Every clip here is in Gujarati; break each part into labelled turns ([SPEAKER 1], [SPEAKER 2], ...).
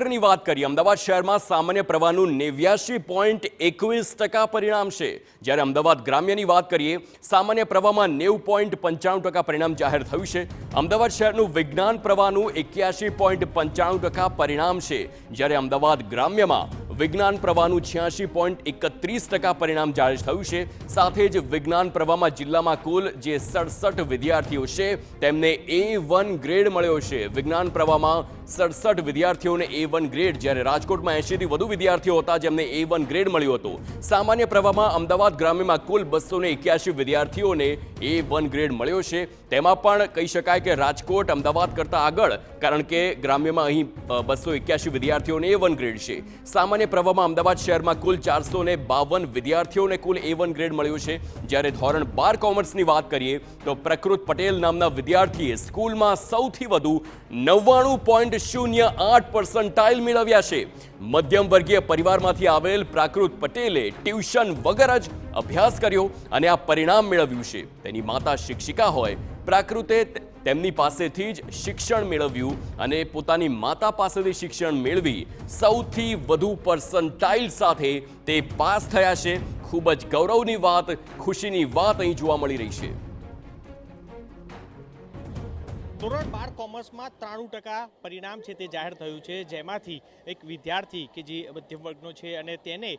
[SPEAKER 1] શહેરની વાત કરીએ, અમદાવાદ શહેરમાં સામાન્ય પ્રવાહનું 89.21% પરિણામ છે, જ્યારે અમદાવાદ ગ્રામ્યની વાત કરીએ સામાન્ય પ્રવાહમાં 90.95% પરિણામ જાહેર થયું છે. અમદાવાદ શહેરનું વિજ્ઞાન પ્રવાહનું 81.95% પરિણામ છે, જ્યારે અમદાવાદ ગ્રામ્યમાં વિજ્ઞાન પ્રવાહનું 86.31% પરિણામ જાહેર થયું છે. સાથે જ વિજ્ઞાન પ્રવાહમાં જિલ્લામાં કુલ જે 67 વિદ્યાર્થીઓ છે તેમને A1 ગ્રેડ મળ્યો છે. વિજ્ઞાન પ્રવાહમાં 67 વિદ્યાર્થીઓને A1 ગ્રેડ, જ્યારે રાજકોટમાં 80થી વધુ વિદ્યાર્થીઓ હતા જેમને A1 ગ્રેડ મળ્યો હતો. સામાન્ય પ્રવાહમાં અમદાવાદ ગ્રામ્યમાં કુલ 281 વિદ્યાર્થીઓને A1 ગ્રેડ મળ્યો છે. તેમાં પણ કહી શકાય કે રાજકોટ અમદાવાદ કરતાં આગળ, કારણ કે ગ્રામ્યમાં અહીં 281 વિદ્યાર્થીઓને A1 ગ્રેડ છે. સામાન્ય પ્રવાહમાં અમદાવાદ શહેરમાં કુલ 452 વિદ્યાર્થીઓને કુલ A1 ગ્રેડ મળ્યો છે. જ્યારે ધોરણ 12 કોમર્સની વાત કરીએ તો પ્રકૃત પટેલ નામના વિદ્યાર્થીએ સ્કૂલમાં સૌથી વધુ 99.08% મેળવ્યા છે. મધ્યમ વર્ગીય પરિવારમાંથી આવેલ પ્રાકૃત પટેલે ટ્યુશન વગર જ અભ્યાસ કર્યો અને આ પરિણામ મેળવ્યું છે. તેની માતા શિક્ષિકા હોય, પ્રાકૃતે તેમની પાસેથી જ શિક્ષણ મેળવ્યું અને પોતાની માતા પાસેથી શિક્ષણ મેળવી સૌથી વધુ પર્સન્ટાઇલ સાથે તે પાસ થયા છે. ખૂબ જ ગૌરવની વાત, ખુશીની વાત અહીં જોવા મળી રહી છે.
[SPEAKER 2] ધોરણ 12 કોમર્સમાં 93% પરિણામ છે તે જાહેર થયું છે, જેમાંથી એક વિદ્યાર્થી કે જે મધ્યમ વર્ગનો છે અને તેને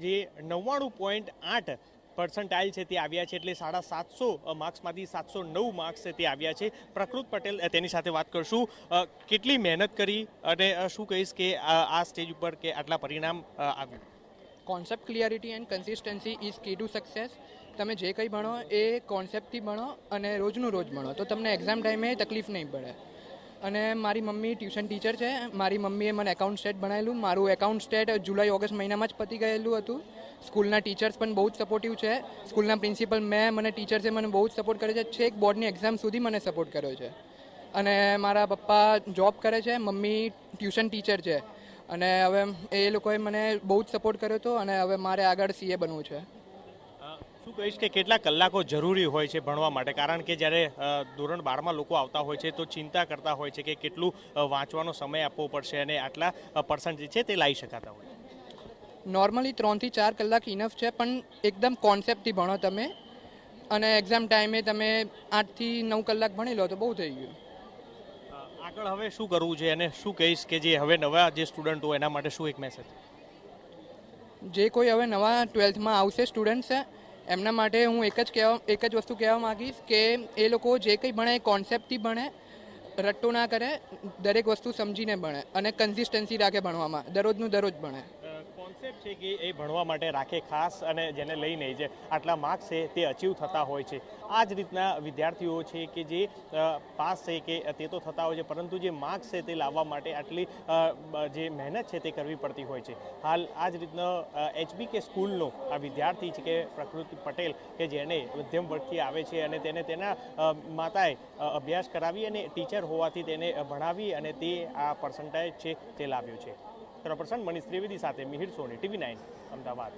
[SPEAKER 2] જે 99.8% છે તે આવ્યા છે, એટલે 750 માર્ક્સમાંથી 709 માર્ક્સ છે તે આવ્યા છે. પ્રકૃત પટેલ, તેની સાથે વાત કરશું. કેટલી મહેનત કરી અને શું કહીશ કે આ સ્ટેજ ઉપર કે આટલા પરિણામ આવ્યું?
[SPEAKER 3] Concept clarity and consistency is key to success. તમે જે કંઈ ભણો એ કોન્સેપ્ટથી ભણો અને રોજનું રોજ ભણો તો તમને એક્ઝામ ટાઈમે તકલીફ નહીં પડે. અને મારી મમ્મી ટ્યુશન ટીચર છે. મારી મમ્મીએ મને એકાઉન્ટ સ્ટેટ ભણાવેલું. મારું એકાઉન્ટ સ્ટેટ જુલાઈ ઓગસ્ટ મહિનામાં જ પતી ગયેલું હતું. સ્કૂલના ટીચર્સ પણ બહુ જ સપોર્ટિવ છે. સ્કૂલના પ્રિન્સિપલ, મને ટીચર્સે મને બહુ જ સપોર્ટ કરે છે. છેક બોર્ડની એક્ઝામ સુધી મને સપોર્ટ કર્યો છે. અને મારા પપ્પા જોબ કરે છે, મમ્મી ટ્યુશન ટીચર છે. અને હવે એ લોકોએ મને બહુ જ સપોર્ટ કર્યો હતો અને હવે મારે આગળ CA બનવું છે.
[SPEAKER 2] શું કહીશ કે કેટલા કલાકો જરૂરી હોય છે ભણવા માટે? કારણ કે જ્યારે ધોરણ 12માં લોકો આવતા હોય છે તો ચિંતા કરતા હોય છે કે કેટલું વાંચવાનો સમય આપવો પડશે અને આટલા પર્સન્ટેજ છે તે લાવી શકાતા હોય છે.
[SPEAKER 3] નોર્મલી 3 થી 4 કલાક ઇનફ છે, પણ એકદમ કોન્સેપ્ટથી ભણો તમે અને એક્ઝામ ટાઈમે તમે 8 થી 9 કલાક ભણી લો તો બહુ થઈ ગયું.
[SPEAKER 2] આગળ હવે શું કરવું છે અને શું કહીશ કે જે હવે નવા જે સ્ટુડન્ટ હોય એના માટે શું એક મેસેજ?
[SPEAKER 3] જે કોઈ હવે નવા 12થમાં આવશે સ્ટુડન્ટ છે એમના માટે હું એક જ વસ્તુ કહેવા માગીશ કે એ લોકો જે કંઈ ભણે એ કોન્સેપ્ટથી ભણે, રટ્ટો ના કરે, દરેક વસ્તુ સમજીને ભણે અને કન્સિસ્ટન્સી રાખે ભણવામાં, દરરોજનું દરરોજ ભણે.
[SPEAKER 2] કોન્સેપ્ટ છે કે એ ભણવા માટે રાખે ખાસ અને જેને લઈને જે આટલા માર્ક્સ છે તે અચીવ થતા હોય છે. આ જ રીતના વિદ્યાર્થીઓ છે કે જે પાસ છે કે તે તો થતા હોય છે, પરંતુ જે માર્ક્સ છે તે લાવવા માટે આટલી જે મહેનત છે તે કરવી પડતી હોય છે. હાલ આ જ રીતના HBK સ્કૂલનો આ વિદ્યાર્થી છે કે પ્રકૃતિ પટેલ કે જેને મધ્યમ વર્ગથી આવે છે અને તેને તેના માતાએ અભ્યાસ કરાવી અને ટીચર હોવાથી તેને ભણાવી અને તે આ પર્સન્ટેજ છે તે લાવ્યો છે. કેમેરા પર્સન મનીષ ત્રિવેદી સાથે મિહિર સોની, TV9 અમદાવાદ.